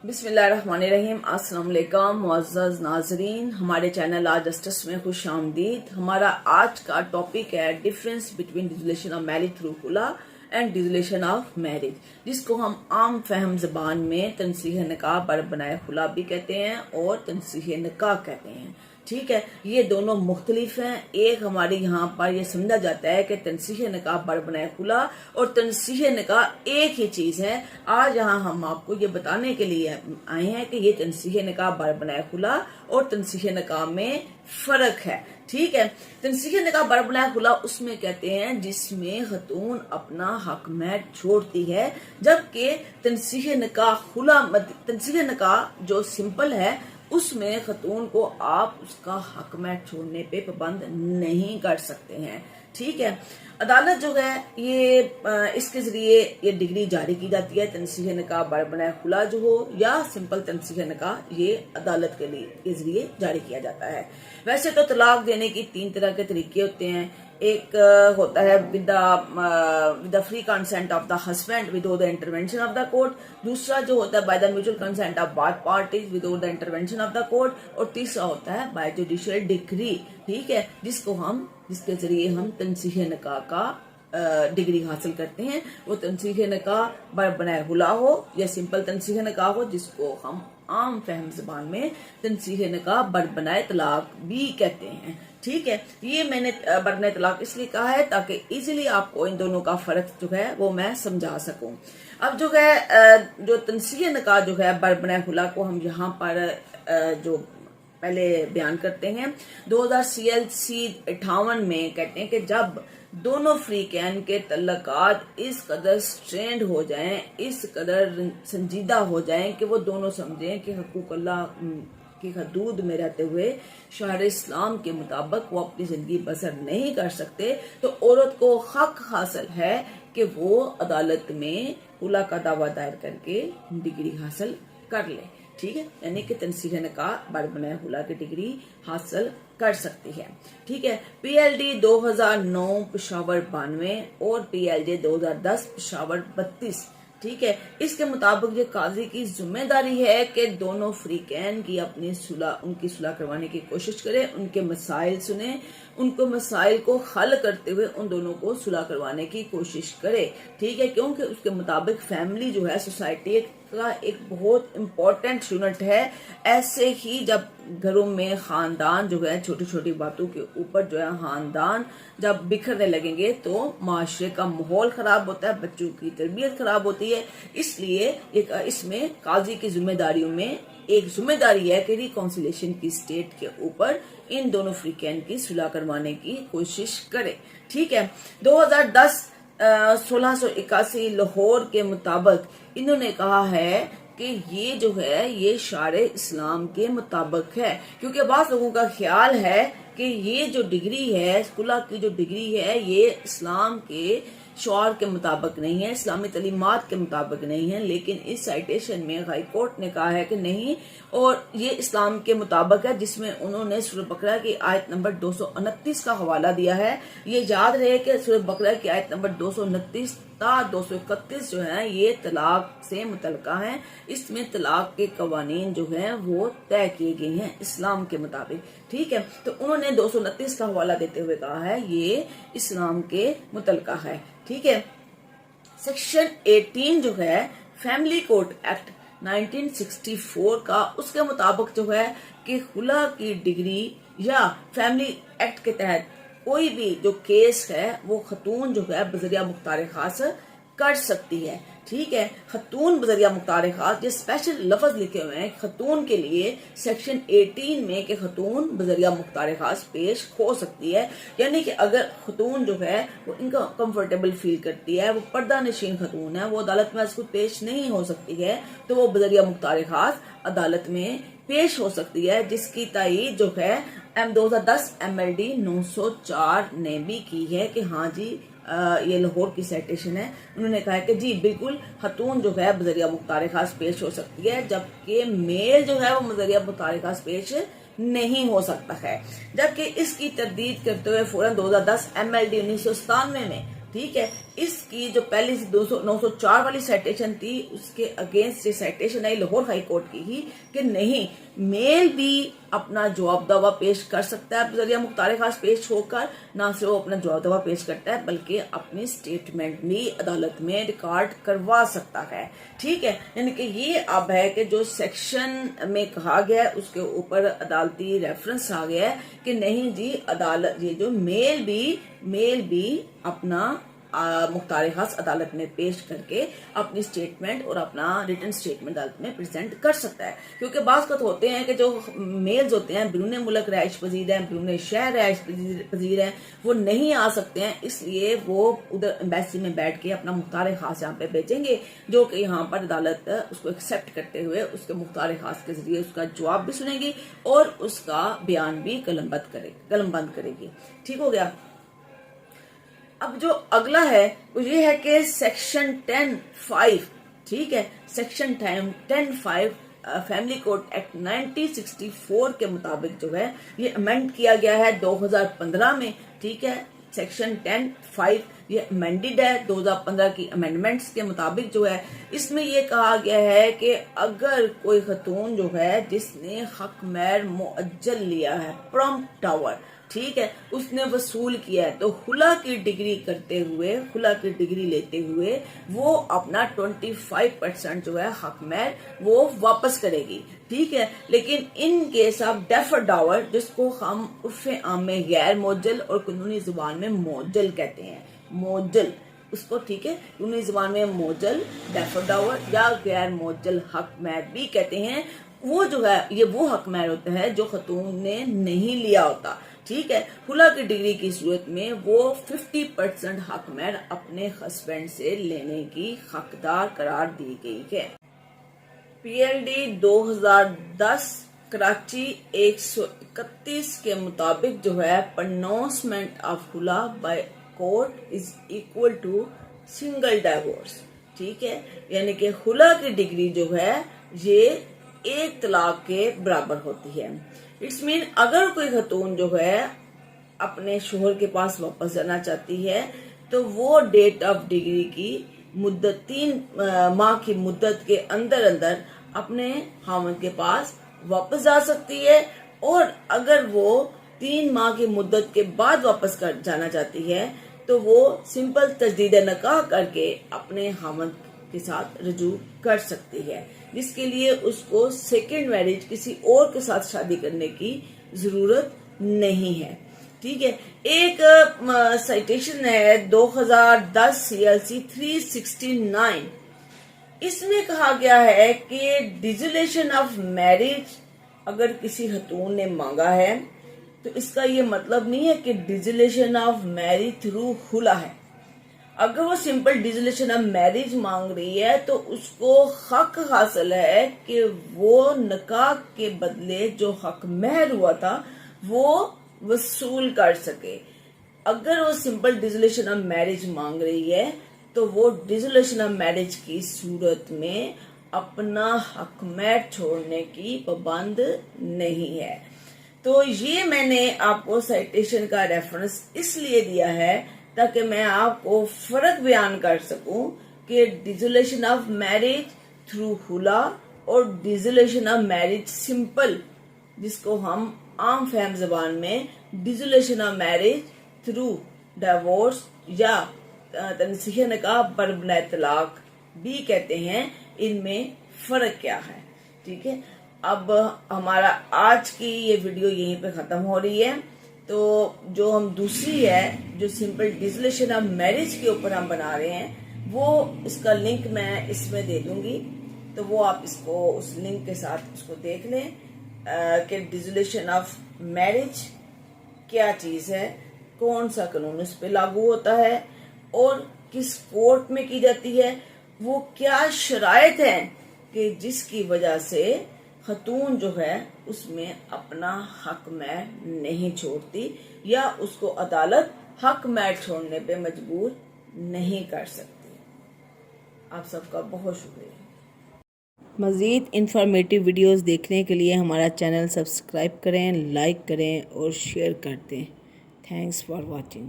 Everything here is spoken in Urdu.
بسم اللہ الرحمن الرحیم۔ السلام علیکم معزز ناظرین، ہمارے چینل لا جسٹس میں خوش آمدید۔ ہمارا آج کا ٹاپک ہے difference between dissolution of marriage through خلا اینڈ ڈیزولیشن آف میرج، جس کو ہم عام فہم زبان میں تنسیخ نکاح بر بنائے خلا بھی کہتے ہیں اور تنسیخ نکاح کہتے ہیں۔ ٹھیک ہے، یہ دونوں مختلف ہیں۔ ایک ہمارے یہاں پر یہ سمجھا جاتا ہے کہ تنسیخ نکاح بر بنائے خلا اور تنسیخ نکاح ایک ہی چیز ہے۔ آج یہاں ہم آپ کو یہ بتانے کے لیے آئے ہیں کہ یہ تنسیخ نکاح بر بنائے خلا اور تنسیخ نکاح میں فرق ہے۔ ٹھیک ہے، تنسیخ نکاح بر بنائے خلا اس میں کہتے ہیں جس میں خاتون اپنا حق مہر چھوڑتی ہے، جبکہ تنسیخ نکاح جو سمپل ہے اس میں خاتون کو آپ اس کا حق مہر چھوڑنے پہ پابند نہیں کر سکتے ہیں۔ ٹھیک ہے، عدالت جو ہے یہ اس کے ذریعے یہ ڈگری جاری کی جاتی ہے۔ تنسیخ نکاح بر بنائے خلا جو ہو یا سمپل تنسیخ نکاح، یہ عدالت کے ذریعے جاری کیا جاتا ہے۔ ویسے تو طلاق دینے کی 3 طرح کے طریقے ہوتے ہیں۔ ایک ہوتا ہے with the free consent of the husband without the intervention of the court, دوسرا جو ہوتا ہے by the mutual consent of both parties without the intervention of the court, اور تیسرا ہوتا ہے بائی جوڈیشل ڈکری۔ ٹھیک ہے، جس کے ذریعے ہم تنسیخ نکاح کا ڈگری حاصل کرتے ہیں۔ وہ تنسیخ نکاح بر بنائے خلا ہو یا سمپل تنسیخ نکاح ہو، جس کو ہم عام فہم زبان میں تنسیخ نکاح بر بنائے طلاق بھی کہتے ہیں۔ ٹھیک ہے، یہ میں نے بر بنائے طلاق اس لیے کہا ہے تاکہ ایزیلی آپ کو ان دونوں کا فرق جو ہے وہ میں سمجھا سکوں۔ اب جو ہے جو تنسیخ نکاح جو ہے بر بنائے خلا کو ہم یہاں پر جو پہلے بیان کرتے ہیں 2000 CLC 58 میں کہتے ہیں کہ جب دونوں فریقین کے تعلقات اس قدر سٹرینڈ ہو جائیں، اس قدر سنجیدہ ہو جائیں کہ وہ دونوں سمجھیں کہ حقوق اللہ کی حدود میں رہتے ہوئے شرع اسلام کے مطابق وہ اپنی زندگی بسر نہیں کر سکتے، تو عورت کو حق حاصل ہے کہ وہ عدالت میں خلا کا دعویٰ دائر کر کے ڈگری حاصل کر لے۔ ٹھیک ہے، یعنی کہ تنسیخ نکاح بر بنائے خلا کی ڈگری حاصل کر سکتی ہے۔ ٹھیک ہے، PLD 2009 پشاور 92 اور PLJ 2010 پشاور 32۔ ٹھیک ہے، اس کے مطابق یہ قاضی کی ذمہ داری ہے کہ دونوں فریقین کی ان کی صلح کروانے کی کوشش کرے، ان کے مسائل سنے، ان کو مسائل کو حل کرتے ہوئے ان دونوں کو صلح کروانے کی کوشش کرے۔ ٹھیک ہے، کیونکہ اس کے مطابق فیملی جو ہے سوسائٹی کا ایک بہت امپورٹنٹ یونٹ ہے۔ ایسے ہی جب گھروں میں خاندان جو ہے چھوٹی چھوٹی باتوں کے اوپر جو ہے خاندان جب بکھرنے لگیں گے تو معاشرے کا ماحول خراب ہوتا ہے، بچوں کی تربیت خراب ہوتی ہے۔ اس لیے اس میں قاضی کی ذمہ داریوں میں ایک ذمہ داری ہے کہ ریکانسیلیشن کی سٹیٹ کے اوپر ان دونوں فریقین کی صلح کروانے کی کوشش کرے۔ ٹھیک ہے، 2010 1681 لاہور کے مطابق انہوں نے کہا ہے کہ یہ جو ہے یہ شرع اسلام کے مطابق ہے، کیونکہ بعض لوگوں کا خیال ہے کہ یہ جو ڈگری ہے خلا کی جو ڈگری ہے یہ اسلام کے شعار کے مطابق نہیں ہے، اسلامی تعلیمات کے مطابق نہیں ہے، لیکن اس سائٹیشن میں ہائی کورٹ نے کہا ہے کہ نہیں، اور یہ اسلام کے مطابق ہے، جس میں انہوں نے سورہ بقرہ کی آیت نمبر 229 کا حوالہ دیا ہے۔ یہ یاد رہے کہ سورہ بقرہ کی آیت نمبر 229 تا 231 جو ہیں یہ طلاق سے متعلقہ ہیں۔ اس میں طلاق کے قوانین جو ہیں وہ طے کیے گئے ہیں اسلام کے مطابق۔ ٹھیک ہے، تو انہوں نے 229 کا حوالہ دیتے ہوئے کہا ہے یہ اسلام کے متعلقہ ہے۔ ٹھیک ہے، سیکشن 18 جو ہے فیملی کورٹ ایکٹ 1964 کا، اس کے مطابق جو ہے کہ خلا کی ڈگری یا فیملی ایکٹ کے تحت کوئی بھی جو کیس ہے وہ خاتون جو ہے بذریعہ مختار خاص کر سکتی ہے۔ ٹھیک ہے، خاتون بذریعہ مختار خاص، یہ اسپیشل لفظ لکھے ہوئے ہیں خاتون کے لیے سیکشن 18 میں کہ خاتون بذریعہ مختار خاص پیش ہو سکتی ہے، یعنی کہ اگر خاتون جو ہے وہ ان کا کمفرٹیبل فیل کرتی ہے، وہ پردہ نشین خاتون ہے، وہ عدالت میں اس کو پیش نہیں ہو سکتی ہے، تو وہ بذریعہ مختار خاص عدالت میں پیش ہو سکتی ہے، جس کی تائید جو ہے 2010 MLD 904 نے بھی کی ہے کہ ہاں جی یہ لاہور کی سائٹیشن ہے۔ انہوں نے کہا ہے کہ جی بالکل خاتون جو ہے بذریعہ مختار خاص پیش ہو سکتی ہے، جبکہ میل جو ہے وہ بذریعہ مختار خاص پیش نہیں ہو سکتا ہے۔ جبکہ اس کی تردید کرتے ہوئے فوراً 2010 MLD 1997 میں ٹھیک ہے. اس کی جو پہلی 904 والی سائٹیشن تھی اس کے اگینسٹ یہ سائٹیشن آئی لاہور ہائی کورٹ کی ہی کہ نہیں میل بھی اپنا جواب دعویٰ پیش کر سکتا ہے بذریعہ مختار خاص پیش ہو کر. نہ صرف وہ اپنا جواب دعویٰ پیش کرتا ہے بلکہ اپنی سٹیٹمنٹ بھی عدالت میں ریکارڈ کروا سکتا ہے. ٹھیک ہے, یعنی کہ یہ اب ہے کہ جو سیکشن میں کہا گیا ہے اس کے اوپر عدالتی ریفرنس آ گیا ہے کہ نہیں جی عدالت یہ جو میل بھی اپنا مختار خاص عدالت میں پیش کر کے اپنی سٹیٹمنٹ اور اپنا ریٹن سٹیٹمنٹ عدالت میں پریزنٹ کر سکتا ہے. کیونکہ بعض اوقات ہوتے ہیں کہ جو میلز ہوتے ہیں بیرون ملک رہائش پذیر ہیں, بیرون شہر رہائش پذیر ہیں, وہ نہیں آ سکتے ہیں, اس لیے وہ ادھر ایمبیسی میں بیٹھ کے اپنا مختار خاص یہاں پہ بھیجیں گے جو کہ یہاں پر عدالت اس کو ایکسیپٹ کرتے ہوئے اس کے مختار خاص کے ذریعے اس کا جواب بھی سنے گی اور اس کا بیان بھی قلم بند کرے گی. ٹھیک ہو گیا. اب جو اگلا ہے وہ یہ ہے کہ سیکشن 10(5) ٹھیک ہے, سیکشن 10(5) فیملی کورٹ ایکٹ 1964 کے مطابق جو ہے یہ امینڈ کیا گیا ہے 2015 میں. ٹھیک ہے, سیکشن 10(5) یہ امینڈیڈ ہے 2015 کی امینڈمنٹس کے مطابق جو ہے. اس میں یہ کہا گیا ہے کہ اگر کوئی خاتون جو ہے جس نے حق مہر مؤجل لیا ہے پرومپٹ ٹاور, ٹھیک ہے, اس نے وصول کیا ہے تو خلا کی ڈگری لیتے ہوئے وہ اپنا 25% جو ہے حق مہر وہ واپس کرے گی. ٹھیک ہے, لیکن ان کیس آف ڈیفر ڈاور جس کو ہم عرف عام میں غیر معجل اور قانونی زبان میں معجل کہتے ہیں, معجل اس کو, ٹھیک ہے, قانونی زبان میں معجل ڈیفر ڈاور یا غیر معجل حق مہر بھی کہتے ہیں. وہ جو ہے یہ وہ حق مہر ہوتا ہے جو خاتون نے نہیں لیا ہوتا. ٹھیک ہے, خلا کی ڈگری کی صورت میں وہ 50% حق مہر اپنے ہسبینڈ سے لینے کی حقدار قرار دی گئی ہے. PLD 2010 کراچی 131 کے مطابق جو ہے پرناؤنسمنٹ آف خلا by court is equal to single divorce. ٹھیک ہے, یعنی کہ خلا کی ڈگری جو ہے یہ ایک طلاق کے برابر ہوتی ہے. اٹس مین اگر کوئی خاتون جو ہے اپنے شوہر کے پاس واپس جانا چاہتی ہے تو وہ ڈیٹ آف ڈگری کی مدت 3 ماہ کی مدت کے اندر اپنے خاوند کے پاس واپس جا سکتی ہے, اور اگر وہ 3 ماہ کی مدت کے بعد واپس جانا چاہتی ہے تو وہ سمپل تجدید نکاح کر کے اپنے خاوند کے ساتھ رجوع کر سکتی ہے, جس کے لیے اس کو سیکنڈ میرج کسی اور کے ساتھ شادی کرنے کی ضرورت نہیں ہے. ٹھیک ہے, ایک سائٹیشن ہے 2010 CLC 369. اس میں کہا گیا ہے کہ ڈیزولیشن آف میرج اگر کسی خاتون نے مانگا ہے تو اس کا یہ مطلب نہیں ہے کہ ڈیزولیشن آف میرج تھرو خلا ہے. اگر وہ سمپل ڈیزولیشن آف میرج مانگ رہی ہے تو اس کو حق حاصل ہے کہ وہ نکاح کے بدلے جو حق مہر ہوا تھا وہ وصول کر سکے. اگر وہ سمپل ڈیزولیشن آف میرج مانگ رہی ہے تو وہ ڈیزولیشن آف میرج کی صورت میں اپنا حق مہر چھوڑنے کی پابند نہیں ہے. تو یہ میں نے آپ کو سائٹیشن کا ریفرنس اس لیے دیا ہے تاکہ میں آپ کو فرق بیان کر سکوں کہ ڈیزولیشن آف میرج تھرو خلا اور ڈیزولیشن آف میرج سمپل جس کو ہم عام فہم زبان میں ڈیزولیشن آف میرج تھرو ڈیورس یا تنسیخ نکاح بر بنائے طلاق بھی کہتے ہیں, ان میں فرق کیا ہے. ٹھیک ہے, اب ہمارا آج کی یہ ویڈیو یہیں پہ ختم ہو رہی ہے. تو جو ہم دوسری ہے جو سمپل ڈیزولیشن آف میرج کے اوپر ہم بنا رہے ہیں وہ اس کا لنک میں اس میں دے دوں گی, تو وہ آپ اس کو اس لنک کے ساتھ اس کو دیکھ لیں کہ ڈیزولیشن آف میرج کیا چیز ہے, کون سا قانون اس پہ لاگو ہوتا ہے اور کس کورٹ میں کی جاتی ہے, وہ کیا شرائط ہیں کہ جس کی وجہ سے خاتون جو ہے اس میں اپنا حق مہر نہیں چھوڑتی یا اس کو عدالت حق مہر چھوڑنے پہ مجبور نہیں کر سکتی. آپ سب کا بہت شکریہ. مزید انفارمیٹیو ویڈیوز دیکھنے کے لیے ہمارا چینل سبسکرائب کریں, لائک کریں اور شیئر کر دیں. Thanks for watching.